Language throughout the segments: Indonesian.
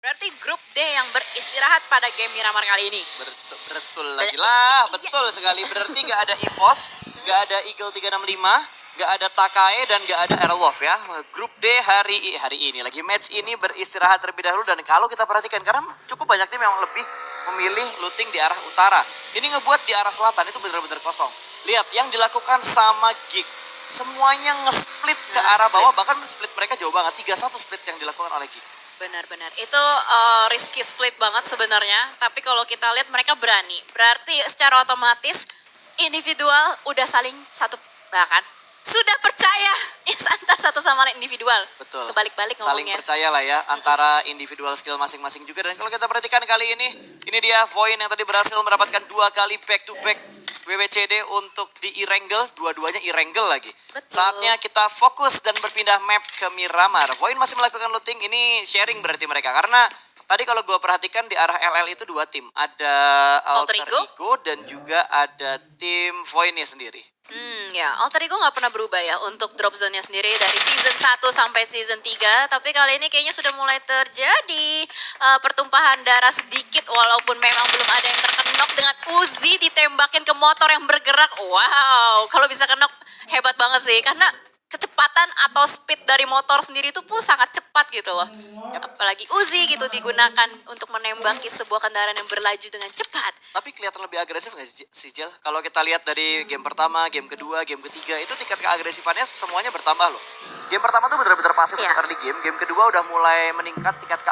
Berarti grup D yang beristirahat pada game Miramar kali ini. Betul lagi lah, betul sekali. Berarti nggak ada EVOS, nggak ada Eagle 365, nggak ada Takae, dan nggak ada Airwolf ya. Grup D hari ini, lagi match ini beristirahat terlebih dahulu. Dan kalau kita perhatikan, karena cukup banyak tim yang lebih memilih looting di arah utara. Ini ngebuat di arah selatan itu benar-benar kosong. Lihat, yang dilakukan sama Geek. Semuanya nge-split ke arah bawah, bahkan split mereka jauh banget. 3-1 split yang dilakukan oleh Geek. Benar-benar. Itu risky split banget sebenarnya. Tapi kalau kita lihat mereka berani. Berarti secara otomatis individual udah saling satu bahkan sudah percaya antara satu sama lain individual. Betul. Kebalik-balik saling ngomongnya. percaya lah ya antara individual skill masing-masing juga. Dan kalau kita perhatikan kali ini dia Voin yang tadi berhasil mendapatkan 2 kali back to back WWCD untuk di Erangel, dua-duanya Erangel lagi. Betul. Saatnya kita fokus dan berpindah map ke Miramar. Voin masih melakukan looting, ini sharing berarti mereka, karena tadi kalau gue perhatikan di arah LL itu 2 tim. Ada Alter Ego dan juga ada tim Voinnya sendiri. Ya, Alter Ego nggak pernah berubah ya untuk drop zone-nya sendiri dari season 1 sampai season 3. Tapi kali ini kayaknya sudah mulai terjadi pertumpahan darah sedikit, walaupun memang belum ada yang terkenok dengan Uzi ditembakin ke motor yang bergerak. Wow, kalau bisa kenok hebat banget sih, karena kecepatan atau speed dari motor sendiri itu pun sangat cepat gitu loh. Apalagi Uzi gitu digunakan untuk menembaki sebuah kendaraan yang berlaju dengan cepat. Tapi kelihatan lebih agresif nggak sih Jel? Kalau kita lihat dari game pertama, game kedua, game ketiga, itu tingkat keagresifannya semuanya bertambah loh. Game pertama tuh benar-benar pasif untuk early game. Game kedua udah mulai meningkat tingkat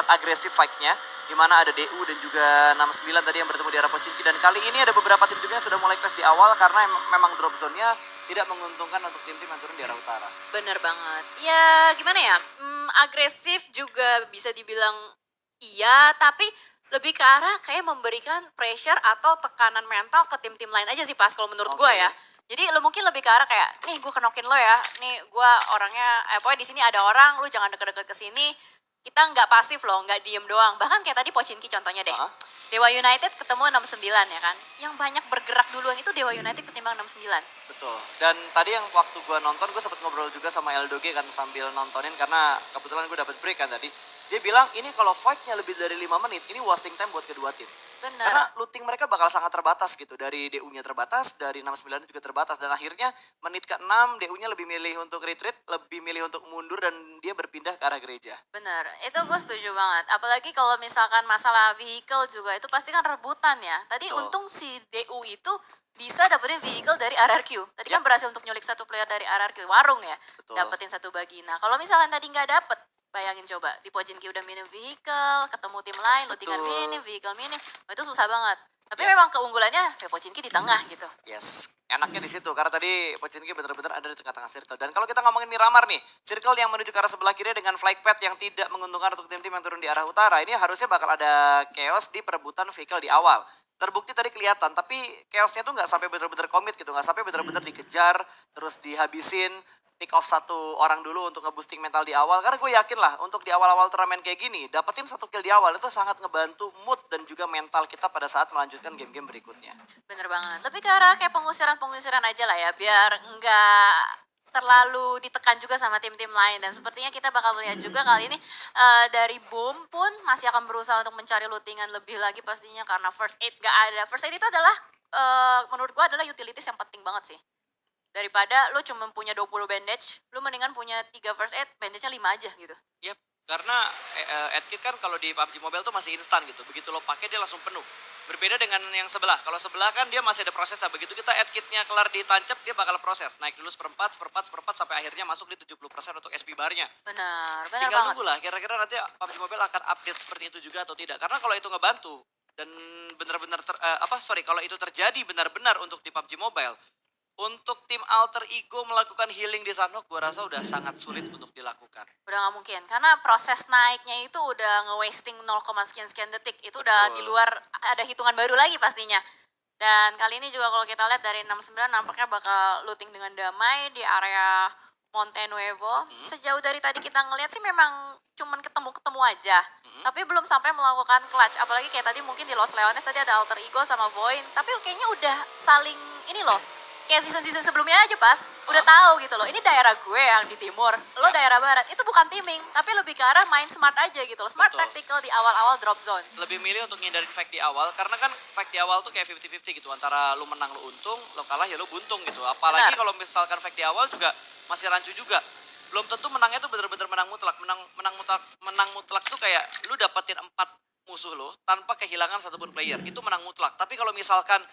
agresif fight-nya. Dimana ada DU dan juga 69 tadi yang bertemu di arah Pochinki. Dan kali ini ada beberapa tim juga yang sudah mulai clash di awal karena memang drop zone-nya tidak menguntungkan untuk tim-tim yang turun di arah utara. Bener banget. Ya gimana ya, agresif juga bisa dibilang iya, tapi lebih ke arah kayak memberikan pressure atau tekanan mental ke tim-tim lain aja sih pas kalau menurut gue ya. Jadi lo mungkin lebih ke arah kayak, nih gue kenokin lo ya, nih gue orangnya, pokoknya di sini ada orang, lo jangan deket-deket ke sini. Kita nggak pasif loh, nggak diem doang. Bahkan kayak tadi Pochinki contohnya deh. Dewa United ketemu 69 ya kan. Yang banyak bergerak duluan itu Dewa United ketimbang 69. Betul. Dan tadi yang waktu gue nonton, gue sempat ngobrol juga sama Eldoge kan sambil nontonin karena kebetulan gue dapet break kan tadi. Dia bilang ini kalau fight-nya lebih dari 5 menit, ini wasting time buat kedua tim. Bener. Karena looting mereka bakal sangat terbatas gitu. Dari DU-nya terbatas, dari 69 juga terbatas. Dan akhirnya menit ke-6 DU-nya lebih milih untuk retreat, lebih milih untuk mundur dan dia berpindah ke arah gereja. Bener, itu gue setuju banget. Apalagi kalau misalkan masalah vehicle juga itu pasti kan rebutan ya. Tadi untung si DU itu bisa dapetin vehicle dari RRQ. Tadi kan berhasil untuk nyulik satu player dari RRQ Warung ya. Dapetin satu bagi. Nah kalau misalkan tadi nggak dapet, bayangin coba, di Pochinki udah minim vehicle, ketemu tim lain, lootingan minim, vehicle minim, itu susah banget. Tapi memang keunggulannya Pochinki di tengah gitu. Yes, enaknya di situ karena tadi Pochinki benar-benar ada di tengah-tengah circle. Dan kalau kita ngomongin Miramar nih, circle yang menuju ke arah sebelah kiri dengan flight path yang tidak menguntungkan untuk tim-tim yang turun di arah utara, ini harusnya bakal ada chaos di perebutan vehicle di awal. Terbukti tadi kelihatan, tapi chaosnya tuh nggak sampai benar-benar komit gitu, nggak sampai benar-benar dikejar, terus dihabisin, pick off satu orang dulu untuk nge-boosting mental di awal. Karena gue yakin lah untuk di awal-awal turnamen kayak gini, dapetin satu kill di awal itu sangat ngebantu mood dan juga mental kita pada saat melanjutkan game-game berikutnya. Bener banget, tapi ke arah kayak pengusiran-pengusiran aja lah ya, biar nggak terlalu ditekan juga sama tim-tim lain. Dan sepertinya kita bakal melihat juga kali ini dari Boom pun masih akan berusaha untuk mencari lootingan lebih lagi pastinya, karena first aid gak ada. First aid itu adalah menurut gue adalah utilities yang penting banget sih. Daripada lu cuma punya 20 bandage, lu mendingan punya 3 first aid, bandage-nya 5 aja gitu. Yep, karena adkit kan kalau di PUBG Mobile tuh masih instan gitu. Begitu lo pakai dia langsung penuh. Berbeda dengan yang sebelah. Kalau sebelah kan dia masih ada prosesnya. Begitu kita adkitnya kelar ditancap, dia bakal proses. Naik dulu seperempat, sampai akhirnya masuk di 70% untuk SP bar-nya. Benar Tinggal banget. nunggu lah, kira-kira nanti PUBG Mobile akan update seperti itu juga atau tidak. Karena kalau itu ngebantu, dan benar-benar kalau itu terjadi benar-benar untuk di PUBG Mobile, untuk tim Alter Ego melakukan healing di Sanhok, gue rasa udah sangat sulit untuk dilakukan. Udah gak mungkin, karena proses naiknya itu udah nge-wasting 0, sekian detik. Itu udah di luar, ada hitungan baru lagi pastinya. Dan kali ini juga kalau kita lihat dari 69 nampaknya bakal looting dengan damai di area Monte Nuevo. Sejauh dari tadi kita ngelihat sih memang cuman ketemu-ketemu aja. Tapi belum sampai melakukan clutch. Apalagi kayak tadi mungkin di Los Leones tadi ada Alter Ego sama Voin. Tapi kayaknya udah saling ini loh, kayak season-season sebelumnya aja pas udah tahu gitu loh, ini daerah gue yang di timur, lo daerah barat. Itu bukan teaming, tapi lebih ke arah main smart aja gitu loh. Smart Betul. tactical di awal-awal drop zone. Lebih milih untuk ngindarin fight di awal karena kan fight di awal tuh kayak 50-50 gitu, antara lu menang lu untung, lo kalah ya lu buntung gitu. Apalagi Benar. kalau misalkan fight di awal juga masih rancu juga. Belum tentu menangnya tuh bener-bener menang mutlak. Menang mutlak tuh kayak lu dapetin 4 musuh lo tanpa kehilangan satupun player. Itu menang mutlak. Tapi kalau misalkan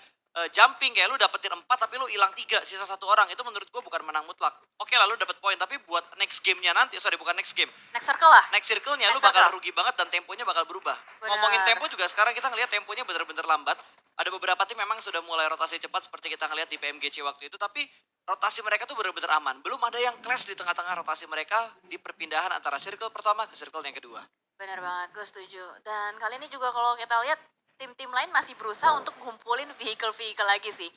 jumping kayak lu dapetin 4 tapi lu hilang 3 sisa 1 orang, itu menurut gua bukan menang mutlak. Oke lah lu dapet poin, tapi buat next gamenya nanti, sorry bukan next game, Next circle lah. next circle-nya lu Next bakal circle. rugi banget dan temponya bakal berubah. Benar. Ngomongin tempo juga sekarang kita ngelihat temponya bener-bener lambat. Ada beberapa tim memang sudah mulai rotasi cepat seperti kita ngelihat di PMGC waktu itu, tapi rotasi mereka tuh bener-bener aman. Belum ada yang clash di tengah-tengah rotasi mereka di perpindahan antara circle pertama ke circle yang kedua. Benar banget, gue setuju. Dan kali ini juga kalau kita lihat tim-tim lain masih berusaha untuk ngumpulin vehicle-vehicle lagi sih.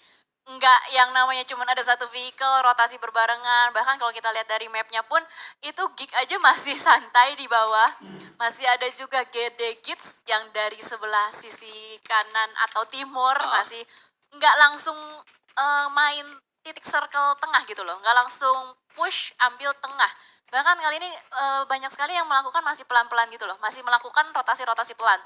Enggak yang namanya cuma ada satu vehicle, rotasi berbarengan. Bahkan kalau kita lihat dari mapnya pun, itu Geek aja masih santai di bawah. Masih ada juga GD Kids yang dari sebelah sisi kanan atau timur. Masih nggak langsung main titik circle tengah gitu loh. Nggak langsung push ambil tengah. Bahkan kali ini banyak sekali yang melakukan masih pelan-pelan gitu loh. Masih melakukan rotasi-rotasi pelan.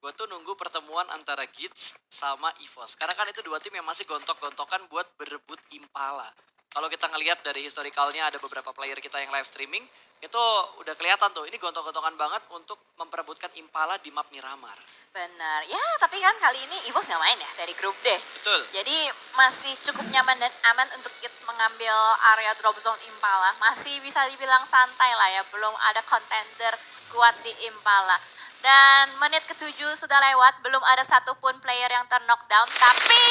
Gue tuh nunggu pertemuan antara Gits sama EVOS. Karena kan itu dua tim yang masih gontok-gontokan buat berebut Impala. Kalau kita ngelihat dari historikalnya ada beberapa player kita yang live streaming, itu udah kelihatan tuh, ini gontok-gontokan banget untuk memperebutkan Impala di map Miramar. Benar. Ya, tapi kan kali ini EVOS nggak main ya dari grup D. Betul. Jadi masih cukup nyaman dan aman untuk Kids mengambil area drop zone Impala. Masih bisa dibilang santai lah ya, belum ada contender kuat di Impala. Dan menit ke-7 sudah lewat, belum ada satupun player yang ter-knockdown. Tapi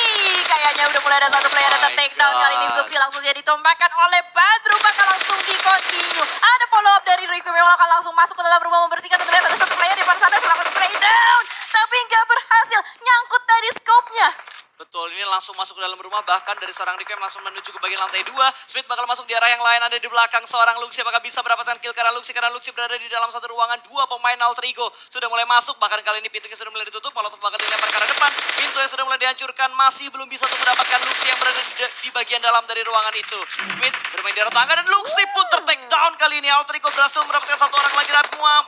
kayaknya udah mulai ada satu player yang My ter-takedown. Kali ini God. Zuxi langsung jadi ditumbangkan oleh Badru. Bakal langsung di-continue. Ada follow up dari Rico memang akan langsung masuk ke dalam rumah membersihkan. Terlihat ada satu player di depan sana selamat spray down. Tapi nggak berhasil, nyangkut dari scope-nya. Betul, ini langsung masuk ke dalam rumah, bahkan dari seorang Rikem langsung menuju ke bagian lantai 2. Smith bakal masuk di arah yang lain, ada di belakang seorang Luxi. Apakah bisa mendapatkan kill karena Luxi berada di dalam satu ruangan. 2 pemain Alter Ego sudah mulai masuk, bahkan kali ini pintunya sudah mulai ditutup. Molotov bakal dilempar ke arah depan, pintu yang sudah mulai dihancurkan. Masih belum bisa untuk mendapatkan Luxi yang berada di bagian dalam dari ruangan itu. Smith bermain di arah tangga dan Luxi pun ter-take down kali ini. Alter Ego berhasil mendapatkan satu orang lagi,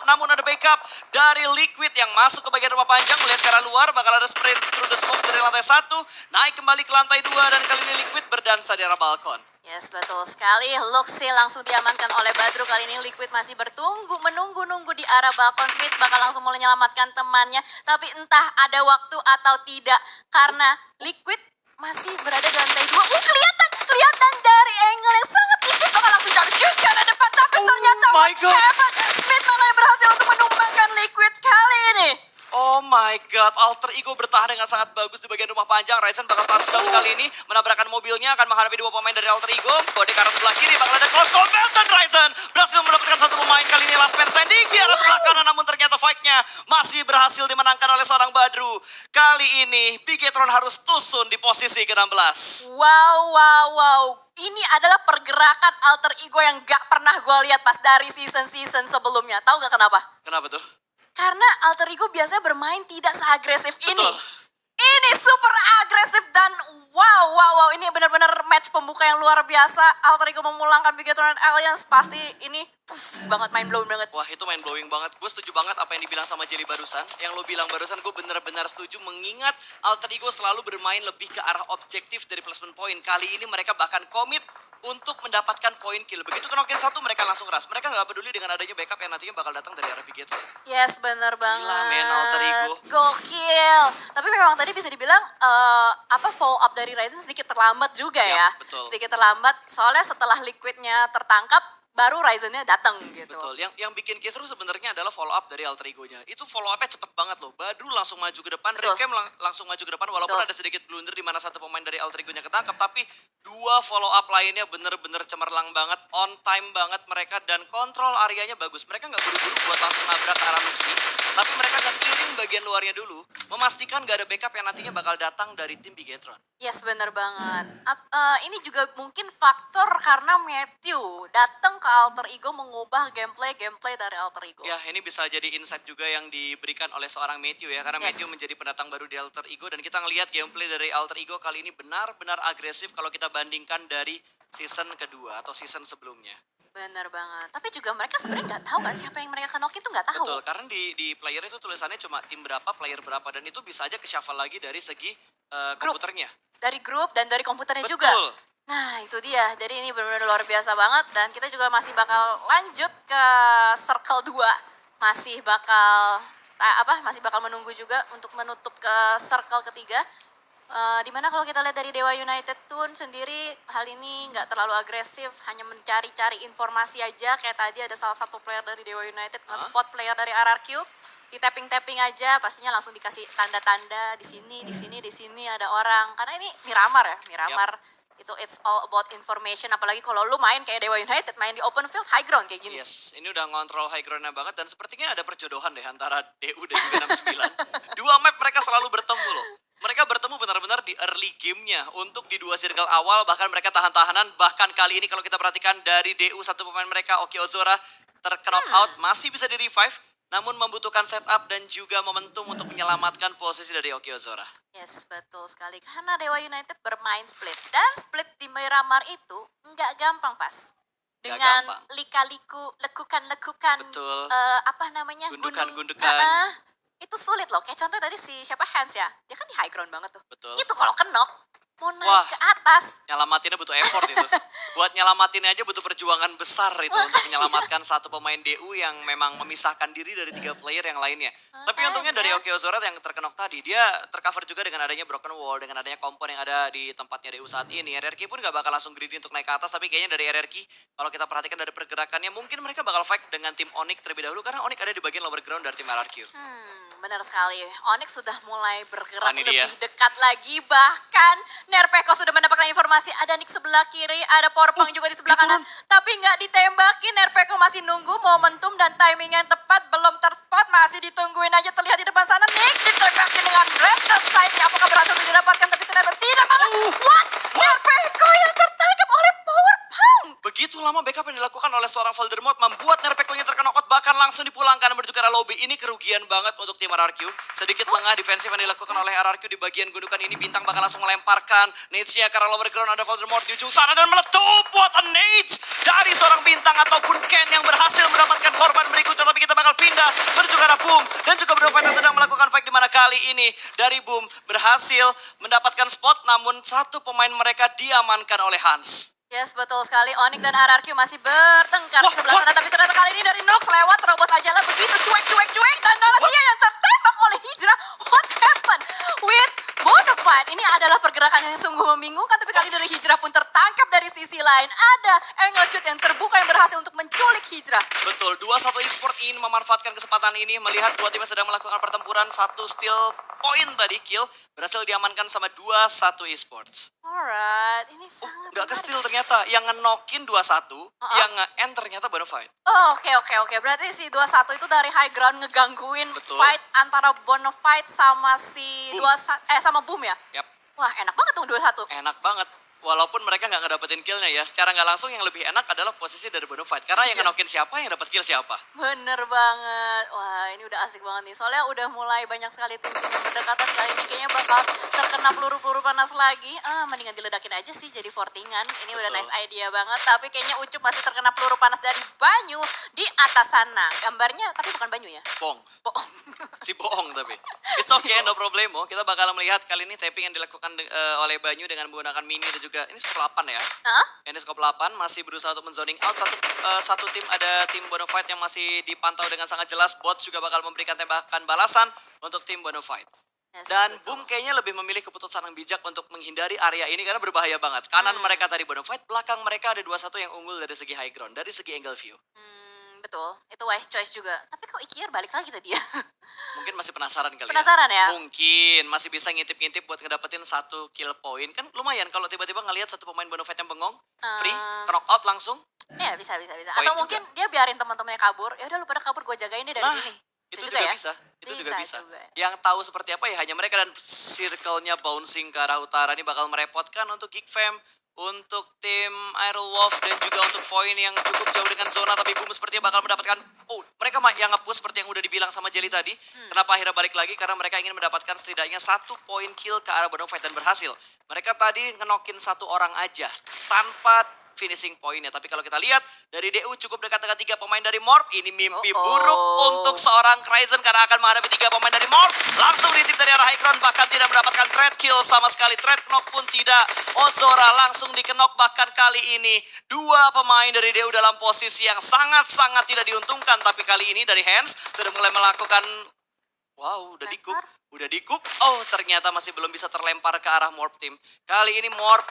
namun ada backup dari Liquid yang masuk ke bagian rumah panjang. Melihat ke arah luar, bakal ada spray through the smoke dari lantai 1, naik kembali ke lantai 2, dan kali ini Liquid berdansa di arah balkon. Yes, betul sekali. Luxi langsung diamankan oleh Badru. Kali ini Liquid masih menunggu di arah balkon. Smith bakal langsung mulai menyelamatkan temannya. Tapi entah ada waktu atau tidak. Karena Liquid masih berada di lantai 2. Kelihatan dari angle yang sangat tinggi. Bakal langsung jatuh ke arah depan. Tapi ternyata my what God. happened? Smith malah yang berhasil untuk menumbangkan Liquid kali ini. Oh my god, Alter Ego bertahan dengan sangat bagus di bagian rumah panjang. Ryzen bakal touchdown kali ini, menabrakkan mobilnya, akan menghadapi 2 pemain dari Alter Ego. Kode ke arah sebelah kiri, bakal ada close combat, dan Ryzen berhasil mendapatkan 1 pemain. Kali ini last man standing di arah sebelah kanan, namun ternyata fight-nya masih berhasil dimenangkan oleh seorang Badru. Kali ini, Bigetron harus tusun di posisi ke-16. Wow. Ini adalah pergerakan Alter Ego yang gak pernah gue lihat pas dari season-season sebelumnya. Tahu gak kenapa? Kenapa tuh? Karena Alter Ego biasanya bermain tidak seagresif ini. Betul. Ini super agresif dan wow. Ini benar-benar match pembuka yang luar biasa. Alter Ego memulangkan Bigetron Alliance. Pasti ini banget, mind blown banget. Wah, itu mind blowing banget. Gue setuju banget apa yang dibilang sama Jelly barusan. Yang lo bilang barusan, gue benar-benar setuju. Mengingat Alter Ego selalu bermain lebih ke arah objektif dari placement point. Kali ini mereka bahkan komit untuk mendapatkan poin kill. Begitu kenokin 1, mereka langsung rush. Mereka nggak peduli dengan adanya backup yang nantinya bakal datang dari arah Bigetron. Yes, bener banget. Gila, men, Alter Ego. Gokil. Tapi memang tadi bisa dibilang follow up dari Ryzen sedikit terlambat juga ya. Yap, betul. Sedikit terlambat. Soalnya setelah Liquidnya tertangkap, baru Ryzennya datang gitu. Betul, yang bikin kisruh sebenarnya adalah follow up dari Alter Ego-nya. Itu follow up-nya cepet banget loh. Badru langsung maju ke depan, Betul. Rikem langsung maju ke depan, walaupun Betul. ada sedikit blunder di mana satu pemain dari Alter Ego-nya ketangkap, tapi 2 follow up lainnya bener-bener cemerlang banget, on time banget mereka, dan kontrol areanya bagus. Mereka nggak buru-buru buat langsung nabrak ke arah Luxi, tapi mereka nge-clearing bagian luarnya dulu, memastikan gak ada backup yang nantinya bakal datang dari tim Bigetron. Yes, bener banget. Ini juga mungkin faktor karena Matthew datang ke Alter Ego mengubah gameplay dari Alter Ego. Ya, ini bisa jadi insight juga yang diberikan oleh seorang Matthew ya, karena Yes. Matthew menjadi pendatang baru di Alter Ego dan kita ngelihat gameplay dari Alter Ego kali ini benar-benar agresif kalau kita bandingkan dari season kedua atau season sebelumnya. Bener banget. Tapi juga mereka sebenarnya nggak tahu kan siapa yang mereka knock itu nggak tahu. Betul, karena di player itu tulisannya cuma tim berapa, player berapa dan itu bisa aja ke-shuffle lagi dari segi Grup. komputernya. Dari grup dan dari komputernya Betul. juga. Nah itu dia, jadi ini benar-benar luar biasa banget dan kita juga masih bakal lanjut ke circle 2. Masih bakal masih bakal menunggu juga untuk menutup ke circle ketiga. Dimana kalau kita lihat dari Dewa United Tun sendiri hal ini nggak terlalu agresif, hanya mencari-cari informasi aja. Kayak tadi ada salah satu player dari Dewa United nge-spot player dari RRQ, di tapping aja pastinya langsung dikasih tanda-tanda di sini ada orang. Karena ini Miramar ya, Miramar. Itu it's all about information, apalagi kalau lu main kayak Dewa United, main di open field high ground kayak gini. Yes, ini udah ngontrol high ground-nya banget dan sepertinya ada perjodohan deh antara DU dan juga 69. Dua map mereka selalu bertemu loh. Mereka bertemu benar-benar di early game-nya untuk di dua circle awal, bahkan mereka tahan-tahanan. Bahkan kali ini kalau kita perhatikan dari DU satu pemain mereka, Oki Ozora, terknock out, masih bisa di-revive, namun membutuhkan setup dan juga momentum untuk menyelamatkan posisi dari Oki Ozora. Yes, betul sekali. Karena Dewa United bermain split. Dan split di Miramar itu nggak gampang pas. Nggak Dengan gampang. lika-liku, lekukan-lekukan, Betul. apa namanya? Gundukan-gundukan. Itu sulit loh. Kayak contoh tadi si siapa Hans ya. Dia kan di high ground banget tuh. Betul. Itu kalau kenok, mau naik Wah. ke atas. Nyelamatinnya butuh effort itu. Buat nyelamatinnya aja butuh perjuangan besar itu untuk menyelamatkan satu pemain DU yang memang memisahkan diri dari 3 player yang lainnya. Tapi untungnya dari Oki Ozora yang terkenok tadi, dia tercover juga dengan adanya broken wall, dengan adanya kompon yang ada di tempatnya DU saat ini. RRQ pun gak bakal langsung greedy untuk naik ke atas, tapi kayaknya dari RRQ, kalau kita perhatikan dari pergerakannya, mungkin mereka bakal fight dengan tim Onyx terlebih dahulu, karena Onyx ada di bagian lower ground dari tim RRQ. Benar sekali. Onyx sudah mulai bergerak ini lebih dia. dekat lagi. Bahkan Nerpeko sudah mendapatkan informasi ada Nick sebelah kiri, ada Powerpunk juga di sebelah kanan. Tapi nggak ditembakin. Nerpeko masih nunggu momentum dan timing yang tepat. Belum terspot, masih ditungguin aja. Terlihat di depan sana Nick ditembakin dengan red dot sight-nya. Apakah berhasil untuk didapatkan? Tapi ternyata tidak banget. What? Nerpeko yang tertangkap oleh Powerpunk. Begitu lama backup yang dilakukan oleh seorang Voldemort membuat Nerpeko-nya terkena out, bahkan langsung dipulangkan menuju ke arah lobby. Ini kerugian banget untuk tim RRQ. Sedikit lengah defensif yang dilakukan oleh RRQ di bagian gundukan ini. Bintang bakal langsung melemparkan nades-nya ke arah lower ground. Ada Voldemort di ujung sana dan meletup. What a nades dari seorang Bintang ataupun Ken yang berhasil mendapatkan korban berikutnya. Tapi kita bakal pindah menuju ke arah Boom. Dan juga Bro Fighter sedang melakukan fight di mana kali ini dari Boom berhasil mendapatkan spot. Namun satu pemain mereka diamankan oleh Hans. Yes, betul sekali. Onyx dan RRQ masih bertengkar Wah, di sebelah wah. sana. Tapi ternyata kali ini dari Nox lewat, terobos aja lah begitu cuek. Dan malah dia yang tertembak oleh Hijrah. What happened with Bonafide? Ini adalah pergerakan yang sungguh membingungkan. Tapi kali dari Hijrah pun tertangkap dari sisi lain. Ada angle shoot yang terbuka yang berhasil untuk menculik Hijrah. Betul, 2-1 eSport ingin memanfaatkan kesempatan ini melihat dua tim yang sedang melakukan pertempuran. Satu steal point tadi, kill, berhasil diamankan sama 2-1 eSports. Alright, ini sangat Nggak ke menarik. steal ternyata, yang ngenokin 2-1, yang nge-end ternyata Bonafide. Oh, oke. Berarti si 21 itu dari high ground ngegangguin Betul. fight antara Bonafide sama si Boom. 21 sama Boom ya? Yap, Wah, enak banget tuh 21. enak banget. Walaupun mereka nggak ngedapetin killnya ya, secara nggak langsung yang lebih enak adalah posisi dari Bonafide. Karena yang ngenokin siapa, yang dapat kill siapa. Bener banget. Wah, ini udah asik banget nih. Soalnya udah mulai banyak sekali tim-tim yang berdekatan. Kali ini kayaknya bakal terkena peluru-peluru panas lagi. Mendingan diledakin aja sih jadi fortingan. Ini udah Betul. nice idea banget. Tapi kayaknya Ucup masih terkena peluru panas dari Banyu di atas sana. Gambarnya, tapi bukan Banyu ya? Bohong. Bohong. Si bohong tapi. It's okay, no problemo. Kita bakal melihat kali ini tapping yang dilakukan oleh Banyu dengan menggunakan mini dan juga ini skop 8 ya. Hah? Ini skop 8 masih berusaha untuk menzoning out satu tim, ada tim Bonafide yang masih dipantau dengan sangat jelas. Bot juga bakal memberikan tembakan balasan untuk tim Bonafide. Yes, Dan betul. Boom kayaknya lebih memilih keputusan yang bijak untuk menghindari area ini karena berbahaya banget. Kanan mereka tadi Bonafide, belakang mereka ada 2-1 yang unggul dari segi high ground, dari segi angle view. Betul. Itu wise choice juga. Tapi kok Ikiar balik lagi tadi ya? Mungkin masih penasaran kali Penasaran ya? Mungkin masih bisa ngintip-ngintip buat ngedapetin 1 kill point. Kan lumayan kalau tiba-tiba ngelihat satu pemain Bonafide yang bengong, free, knock out langsung. Ya bisa. Poin Atau juga. mungkin dia biarin teman-temannya kabur. Ya udah lu pada kabur, gue jagain deh dari Nah, sini. Itu juga juga ya? bisa, itu juga bisa. juga. Yang tahu seperti apa ya hanya mereka, dan circle-nya bouncing ke arah utara ini bakal merepotkan untuk Geek Fam, untuk tim Aerowolf, dan juga untuk Void yang cukup jauh dengan zona, tapi Boom sepertinya bakal mendapatkan, mereka yang nge-push seperti yang udah dibilang sama Jelly tadi. Kenapa akhirnya balik lagi? Karena mereka ingin mendapatkan setidaknya 1 poin kill ke arah Bonong Fight, dan berhasil. Mereka tadi ngenokin 1 orang aja tanpa finishing pointnya. Tapi kalau kita lihat dari DU cukup dekat dengan 3 pemain dari Morp. Ini mimpi buruk untuk seorang Cryzen karena akan menghadapi 3 pemain dari Morp. Langsung ditip dari arah high ground, bahkan tidak mendapatkan trade kill sama sekali. Trade knock pun tidak. Ozora langsung dikenok, bahkan kali ini 2 pemain dari DU dalam posisi yang sangat-sangat tidak diuntungkan. Tapi kali ini dari Hands sudah mulai melakukan, wow, udah dikup. Udah dikup, ternyata masih belum bisa terlempar ke arah Morp Team. Kali ini Morp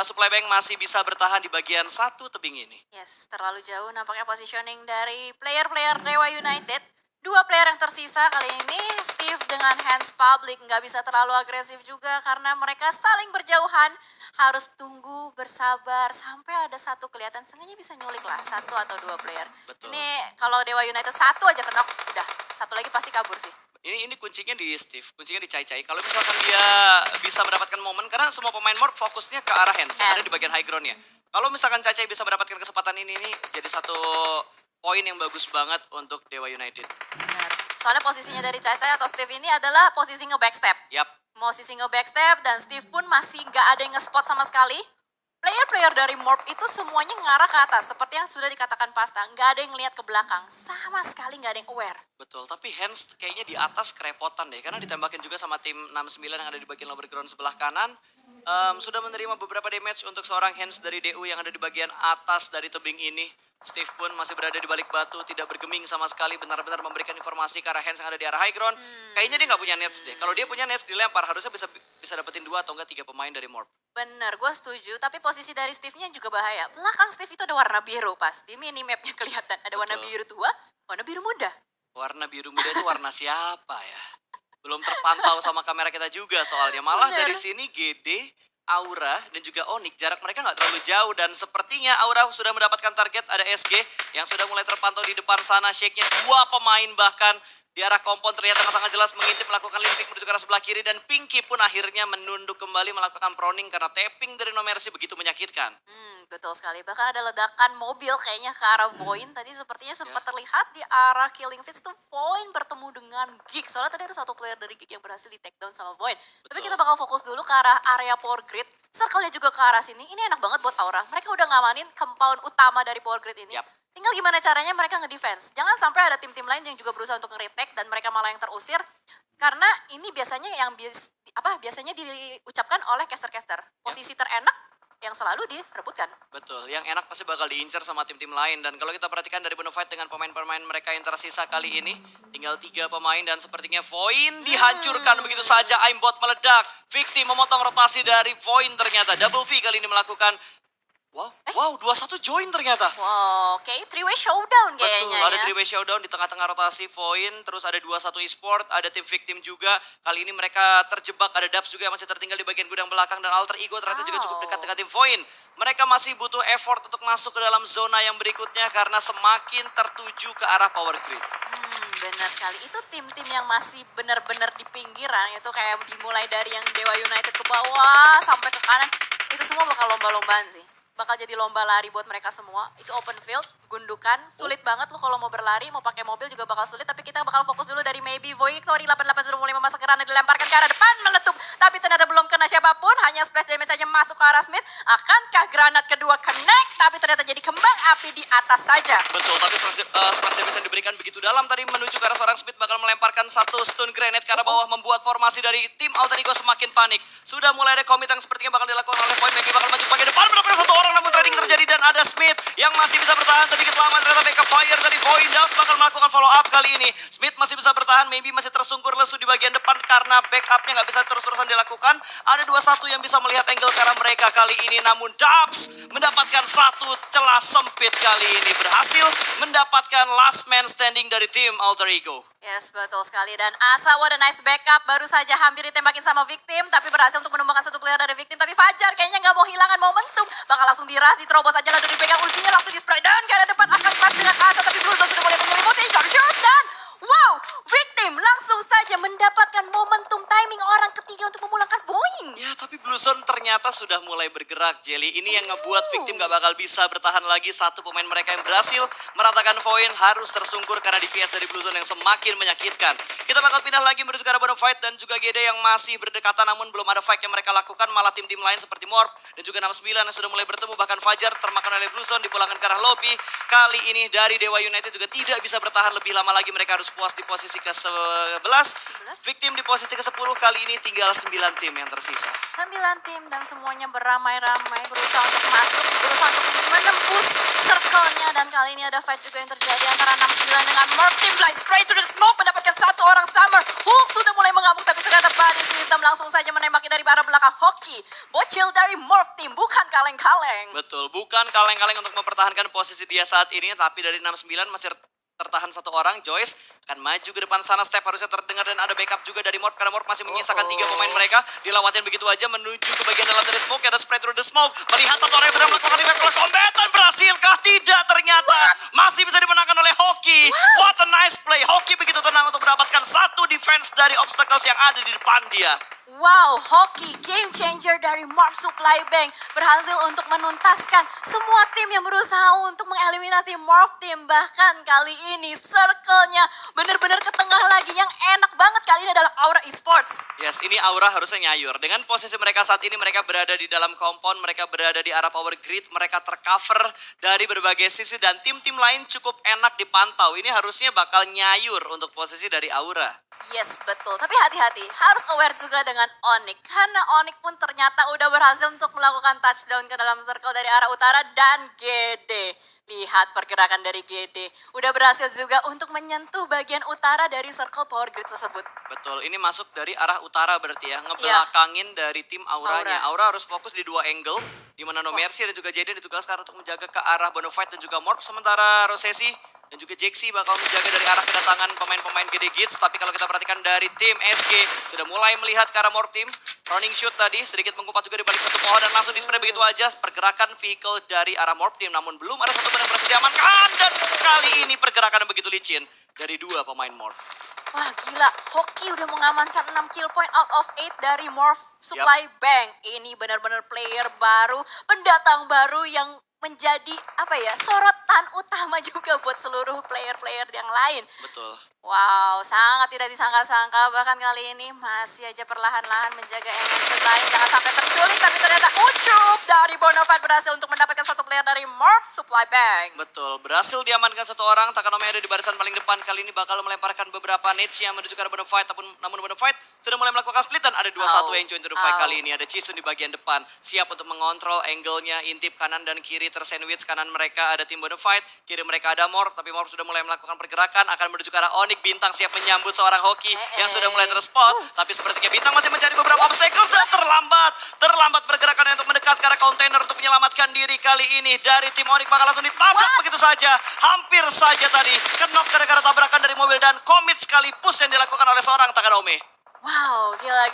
Supply Bank masih bisa bertahan di bagian 1 tebing ini. Yes, terlalu jauh nampaknya positioning dari player-player Dewa United. 2 player yang tersisa kali ini, Steve dengan Hands Public nggak bisa terlalu agresif juga karena mereka saling berjauhan. Harus tunggu, bersabar, sampai ada satu kelihatan sengaja bisa nyulik lah, 1 atau 2 player. Betul. Ini kalau Dewa United 1 aja kenok, udah. 1 lagi pasti kabur sih. Ini kuncinya di Steve, kuncinya di Cai. Kalau misalkan dia bisa mendapatkan momen, karena semua pemain Morp fokusnya ke arah Hands, yang ada di bagian high ground-nya. Kalau misalkan Cai bisa mendapatkan kesempatan ini jadi 1 poin yang bagus banget untuk Dewa United. Benar. Soalnya posisinya dari Caca atau Steve ini adalah posisi nge-backstep. Yap. Posisi nge-backstep dan Steve pun masih gak ada yang nge-spot sama sekali. Player-player dari Morp itu semuanya ngarah ke atas, seperti yang sudah dikatakan Pasta. Nggak ada yang lihat ke belakang, sama sekali nggak ada yang aware. Betul, tapi Hands kayaknya di atas kerepotan deh, karena ditembakin juga sama tim 69 yang ada di bagian lower ground sebelah kanan. Sudah menerima beberapa damage untuk seorang Hands dari DU yang ada di bagian atas dari tebing ini. Steve pun masih berada di balik batu, tidak bergeming sama sekali, benar-benar memberikan informasi ke arah Hands yang ada di arah high ground. Kayaknya dia nggak punya nets deh. Kalau dia punya nets dilempar, harusnya bisa dapetin 2 atau enggak 3 pemain dari Morp. Bener, gue setuju. Tapi posisi dari Steve-nya juga bahaya. Belakang Steve itu ada warna biru pas. Di minimapnya kelihatan. Ada warna Betul. biru tua, warna biru muda. Warna biru muda itu warna siapa ya? Belum terpantau sama kamera kita juga soalnya. Malah Bener. dari sini GD, Aura, dan juga Onyx, jarak mereka nggak terlalu jauh. Dan sepertinya Aura sudah mendapatkan target, ada SG yang sudah mulai terpantau di depan sana. Shake-nya 2 pemain bahkan. Di arah kompon terlihat sangat jelas mengintip, melakukan limpik menuju ke arah sebelah kiri. Dan Pinky pun akhirnya menunduk kembali melakukan proning karena tapping dari No Mercy begitu menyakitkan. Betul sekali. Bahkan ada ledakan mobil kayaknya ke arah Void. Tadi sepertinya sempat terlihat di arah Killing Fields tuh Void bertemu dengan Geek. Soalnya tadi ada 1 player dari Geek yang berhasil di take down sama Void. Tapi kita bakal fokus dulu ke arah area Power Grid. Circle-nya juga ke arah sini. Ini enak banget buat Aura. Mereka udah ngamanin compound utama dari Power Grid ini. Yap. Tinggal gimana caranya mereka ngedefense. Jangan sampai ada tim-tim lain yang juga berusaha untuk nge-retake dan mereka malah yang terusir. Karena ini biasanya yang biasanya diucapkan oleh caster-caster. Posisi terenak yang selalu direbutkan. Betul, yang enak pasti bakal diincar sama tim-tim lain. Dan kalau kita perhatikan dari Bonafide dengan pemain-pemain mereka yang tersisa kali ini, tinggal 3 pemain dan sepertinya Void dihancurkan begitu saja. Aimbot meledak, Victim memotong rotasi dari Void ternyata. Double V kali ini melakukan, wow, 2-1 join ternyata. Wow, kayak 3-way showdown Betul, kayaknya ada ya. 3-way showdown di tengah-tengah rotasi Void, terus ada 2-1 e-sport, ada tim Victim juga. Kali ini mereka terjebak, ada Dubs juga yang masih tertinggal di bagian gudang belakang, dan Alter Ego ternyata juga cukup dekat dengan tim Void. Mereka masih butuh effort untuk masuk ke dalam zona yang berikutnya karena semakin tertuju ke arah Power Grid. Benar sekali. Itu tim-tim yang masih benar-benar di pinggiran, itu kayak dimulai dari yang Dewa United ke bawah sampai ke kanan. Itu semua bakal lomba-lombaan sih. Bakal jadi lomba lari buat mereka semua. Itu open field, gundukan, sulit banget lo kalau mau berlari, mau pakai mobil juga bakal sulit. Tapi kita bakal fokus dulu dari maybe Victory 88 sudah mulai memasuk ke ranah, dilemparkan ke arah depan, meletup. Tapi ternyata belum kena siapapun, hanya splash damage saja masuk ke arah Smith. Akankah granat kedua connect? Tapi ternyata jadi kembang api di atas saja. Betul, tapi splash damage yang diberikan begitu dalam tadi menuju ke arah seorang Smith bakal melemparkan 1 stun grenade ke arah bawah, membuat formasi dari tim Alter Ego semakin panik. Sudah mulai ada commit yang sepertinya bakal dilakukan oleh Void. Maybe bakal maju bagian depan, mendapatkan 1 orang, namun trading terjadi dan ada Smith yang masih bisa bertahan sedikit lama. Ternyata backup fire dari Void. Dubs bakal melakukan follow up kali ini. Smith masih bisa bertahan, maybe masih tersungkur lesu di bagian depan karena backupnya nggak bisa terus-terusan dilakukan. Ada 2-1 yang bisa melihat angle ke arah mereka kali ini, namun Dubs mendapatkan 1 celah sempit kali ini, berhasil mendapatkan last man standing dari tim Alter Ego. Yes, betul sekali. Dan Asa, what a nice backup. Baru saja hampir ditembakin sama Victim, tapi berhasil untuk menumbangkan 1 player dari Victim. Tapi Fajar kayaknya nggak mau hilangkan momentum. Bakal langsung diras, diterobos aja, lalu dipegang ultinya, langsung di spray down ke arah depan. Akan keras dengan Asa, tapi Blue Zone sudah mulai menyelimuti Jordan. Wow, Team langsung saja mendapatkan momentum timing orang ketiga untuk memulangkan poin. Ya, tapi Blue Zone ternyata sudah mulai bergerak, Jelly. Ini yang ngebuat Victim gak bakal bisa bertahan lagi. Satu pemain mereka yang berhasil meratakan poin harus tersungkur karena DPS dari Blue Zone yang semakin menyakitkan. Kita bakal pindah lagi menuju ke arah Bonafide dan juga GD yang masih berdekatan namun belum ada fight yang mereka lakukan. Malah tim-tim lain seperti Morp dan juga 69 yang sudah mulai bertemu. Bahkan Fajar termakan oleh Blue Zone dipulangkan ke arah lobby. Kali ini dari Dewa United juga tidak bisa bertahan lebih lama lagi. Mereka harus puas di posisi ke-11. Victim di posisi ke-10. Kali ini tinggal 9 tim yang tersisa. 9 tim dan semuanya beramai-ramai berusaha untuk masuk, berusaha untuk menembus circle-nya. Dan kali ini ada fight juga yang terjadi antara 69 dengan Morph Team. Blind Spray to the smoke mendapatkan satu orang Summer. Hulk sudah mulai mengamuk tapi ternyata Body System langsung saja menembaki dari arah belakang. Hoki, bocil dari Morph Team, bukan kaleng-kaleng. Betul, bukan kaleng-kaleng untuk mempertahankan posisi dia saat ini, tapi dari 69 masih tertahan satu orang. Joyce akan maju ke depan sana, step harusnya terdengar dan ada backup juga dari Morph karena Morph masih menyisakan 3 pemain mereka. Dilawatin begitu aja menuju ke bagian dalam dari smoke, ada spread through the smoke. Melihat satu orang yang sudah melakukan revive close combat dan berhasilkah? Tidak, ternyata masih bisa dimenangkan oleh Hoki. What a nice play. Hoki begitu tenang untuk mendapatkan satu defense dari obstacles yang ada di depan dia. Wow, Hoki game changer dari Morph Supply Bank berhasil untuk menuntaskan semua tim yang berusaha untuk mengeliminasi Morph Team. Bahkan kali ini circle-nya benar-benar ke tengah lagi. Yang enak banget kali ini adalah Aura Esports. Yes, ini Aura harusnya nyayur. Dengan posisi mereka saat ini, mereka berada di dalam compound, mereka berada di arah power grid, mereka tercover dari berbagai sisi dan tim-tim lain cukup enak dipantau. Ini harusnya bakal nyayur untuk posisi dari Aura. Yes, betul. Tapi hati-hati, harus aware juga dengan Onyx. Karena Onyx pun ternyata udah berhasil untuk melakukan touchdown ke dalam circle dari arah utara dan GD. Lihat pergerakan dari GD. Udah berhasil juga untuk menyentuh bagian utara dari circle power grid tersebut. Betul, ini masuk dari arah utara berarti ya, ngebelakangin dari tim Auranya. Aura harus fokus di 2 angle, di mana No Mercy dan juga Jaden ditugaskan untuk menjaga ke arah Bonafide dan juga Morph. Sementara Rosesi dan juga Jaxi bakal menjaga dari arah kedatangan pemain-pemain GD Gits. Tapi kalau kita perhatikan dari tim SG, sudah mulai melihat ke arah Morph Team. Running shoot tadi, sedikit mengumpat juga di balik satu pohon dan langsung di-spray begitu aja. Pergerakan vehicle dari arah Morph Team, namun belum ada satu yang berhasil diamankan. Dan kali ini pergerakan yang begitu licin dari 2 pemain Morph. Wah gila, Hoki udah mengamankan 6 kill point out of 8 dari Morph Supply Bank. Ini benar-benar player baru, pendatang baru yang menjadi sorotan utama juga buat seluruh player-player yang lain. Betul. Wow, sangat tidak disangka-sangka. Bahkan kali ini masih aja perlahan-lahan menjaga emosi lain. Jangan sampai terculik, tapi ternyata Ucup dari Bonafide berhasil untuk mendapatkan satu player dari Morph Supply Bank. Betul, berhasil diamankan satu orang. Takanome ada di barisan paling depan. Kali ini bakal melemparkan beberapa nades yang menuju ke arah Bonafide. Namun Bonafide sudah mulai melakukan split dan ada 2-1 yang join to the fight kali ini. Ada Chisun di bagian depan, siap untuk mengontrol angle-nya. Intip kanan dan kiri tersandwich. Kanan mereka ada tim Bonafide, kiri mereka ada Morph. Tapi Morph sudah mulai melakukan pergerakan, akan menuju ke arah Onyx. Bintang siap menyambut seorang Hoki yang sudah mulai terspot. Tapi sepertinya Bintang masih mencari beberapa obstacles dan terlambat pergerakan untuk mendekat ke arah kontainer untuk menyelamatkan diri. Kali ini dari tim Onyx bakal langsung ditabrak begitu saja. Hampir saja tadi kenok gara-gara tabrakan dari mobil dan komit sekali push yang dilakukan oleh seorang Takanome. Wow, gila.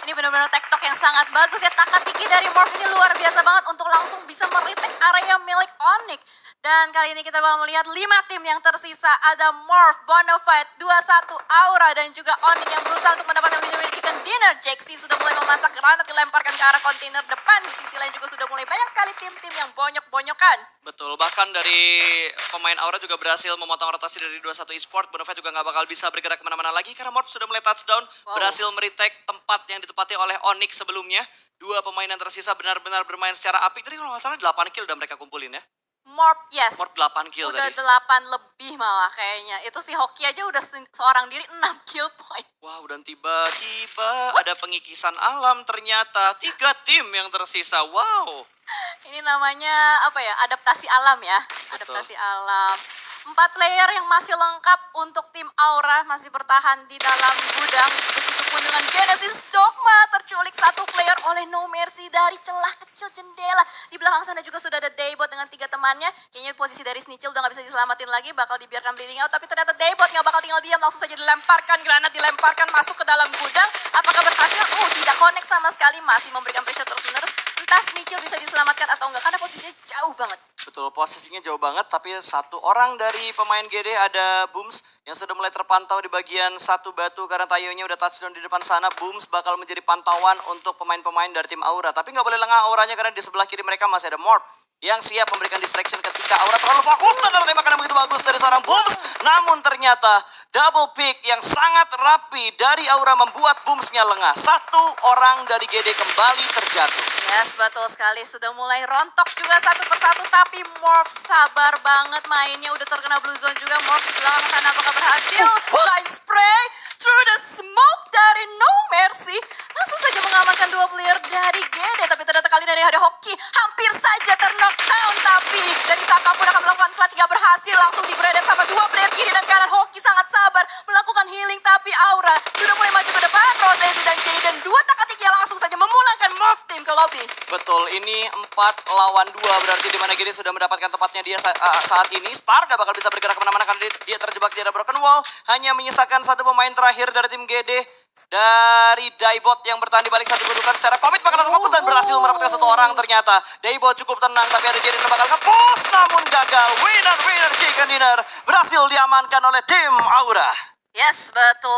Ini benar-benar tektok yang sangat bagus ya. Takatiki dari Morph ini luar biasa banget untuk langsung bisa meretake area milik Onyx. Dan kali ini kita bakal melihat 5 tim yang tersisa. Ada Morph, Bonafide, 21, Aura, dan juga Onyx yang berusaha untuk mendapatkan win-win chicken dinner. Jaxi sudah mulai memasak granat dilemparkan ke arah kontainer depan. Di sisi lain juga sudah mulai banyak sekali tim-tim yang bonyok-bonyokan. Betul, bahkan dari pemain Aura juga berhasil memotong rotasi dari 21 Esport. Bonafide juga nggak bakal bisa bergerak kemana-mana lagi karena Morph sudah mulai touchdown. Berhasil meretake tempat yang ditempati oleh Onyx sebelumnya. 2 pemain yang tersisa benar-benar bermain secara apik. Tadi kalau nggak salah 8 kill udah mereka kumpulin ya. Morph, yes. Morph 8 kill udah tadi. 8 lebih malah kayaknya. Itu si Hoki aja udah seorang diri 6 kill point. Wow, dan tiba-tiba ada pengikisan alam ternyata. 3 tim yang tersisa. Wow. Ini namanya adaptasi alam ya. Betul. Adaptasi alam. 4 player yang masih lengkap untuk tim Aura masih bertahan di dalam gudang. Begitupun dengan Genesis Dogma terculik 1 player oleh No Mercy dari celah kecil jendela. Di belakang sana juga sudah ada Daybot dengan 3 temannya. Kayaknya posisi dari Snitchel udah gak bisa diselamatin lagi, bakal dibiarkan bleeding out. Tapi ternyata Daybot gak bakal tinggal diam, langsung saja dilemparkan granat, dilemparkan masuk ke dalam gudang. Apakah berhasil? Tidak connect sama sekali, masih memberikan pressure terus-menerus. entah Snitchel bisa diselamatkan atau enggak karena posisinya jauh banget. Betul, posisinya jauh banget, tapi satu orang dari pemain GD ada Booms yang sudah mulai terpantau di bagian satu batu karena Tayonya udah touchdown di depan sana. Booms bakal menjadi pantauan untuk pemain-pemain dari tim Aura, tapi nggak boleh lengah auranya karena di sebelah kiri mereka masih ada Morph yang siap memberikan distraction ketika Aura terlalu fokus dan ada tembakan yang begitu bagus dari seorang Booms. Namun ternyata double pick yang sangat rapi dari Aura membuat Boomsnya lengah. Satu orang dari GD kembali terjatuh. Yes, betul sekali. Sudah mulai rontok juga satu persatu. Tapi Morph sabar banget mainnya. Udah terkena blue zone juga. Morph di belakang sana apakah berhasil? Line spray through the smoke dari No Mercy. Langsung saja mengamankan dua player dari GD. Tapi ternyata kali dari ada Hoki. Hampir saja knockdown. Tapi dari Taka pun akan melakukan clutch. Gak berhasil. Langsung di-braided sama dua player kiri dan kanan. Hoki sangat sabar melakukan healing. Tapi Aura sudah mulai maju ke depan. Rose dan Jaden. Dua teka-teki yang langsung saja memulangkan Morph team ke lobby. Betul, ini 4 lawan 2 berarti di mana GD sudah mendapatkan tempatnya dia saat ini. Star gak bakal bisa bergerak kemana-mana karena dia terjebak di area broken wall. Hanya menyisakan satu pemain terakhir dari tim GD. Dari Daibot yang bertahan di balik satu kedudukan secara komit bakal fokus dan berhasil mendapatkan satu orang ternyata. Daibot cukup tenang tapi ada Jaden yang bakal nge-push namun gagal. Winner chicken dinner berhasil diamankan oleh tim Aura. Yes, betul.